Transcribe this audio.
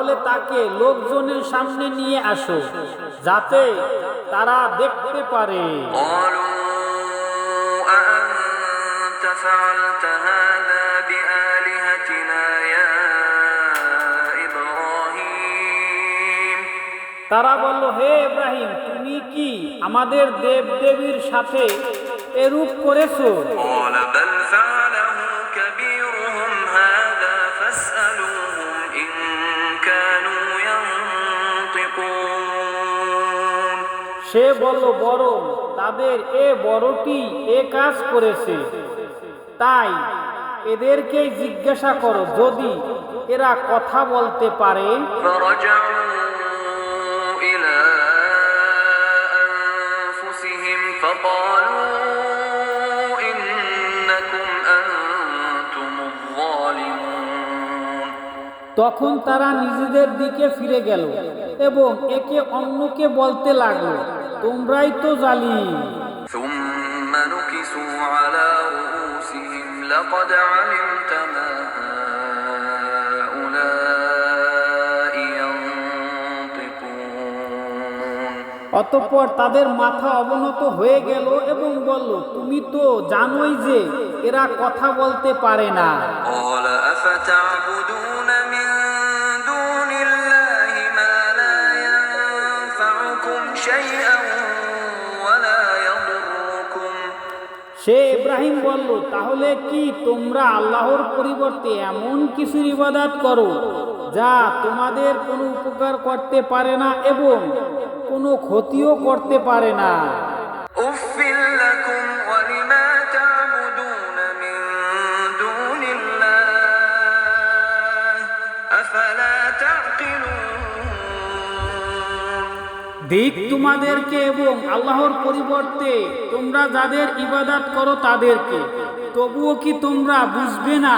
তাহলে তাকে লোকজনের সামনে নিয়ে আসো, যাতে তারা দেখতে পারে। قالوا أأنت فعلت هذا بآلهتنا يا إبراهيم তারা বলল, হে ইব্রাহিম, তুমি কি আমাদের দেবদেবীর সাথে এরূপ করেছো? قال بل فعله كبيرهم هذا فاسألوهم إن كانوا ينطقون সে বলল, বরং তাদের এ বড়টি এ কাজ করেছে, তাই এদেরকে জিজ্ঞাসা করো যদি এরা কথা বলতে পারে। فرجعوا إلى أنفسهم فقالوا إنكم أنتم الظالمون তখন তারা নিজেদের দিকে ফিরে গেল এবং একে অন্যকে বলতে লাগলো, তোমরাই তো জালিম। ثم نكسوا على رؤوسهم لقد علمت ما هؤلاء ينطقون অতঃপর তাদের মাথা অবনত হয়ে গেল এবং বলল, তুমি তো জানোই যে এরা কথা বলতে পারে না। قال أفتعبدون من دون الله ما لا ينفعكم شيئا ولا يضركم সে ইব্রাহিম বলল, তাহলে কি তোমরা আল্লাহর পরিবর্তে এমন কিছুর ইবাদত করো যা তোমাদের কোনো উপকার করতে পারে না এবং কোনো ক্ষতিও করতে পারে না? أف لكم ولما تعبدون من دون الله أفلا تعقلون দিক তোমাদেরকে এবং আল্লাহর পরিবর্তে তোমরা যাদের ইবাদত করো তাদেরকে, তবুও কি তোমরা বুঝবে না?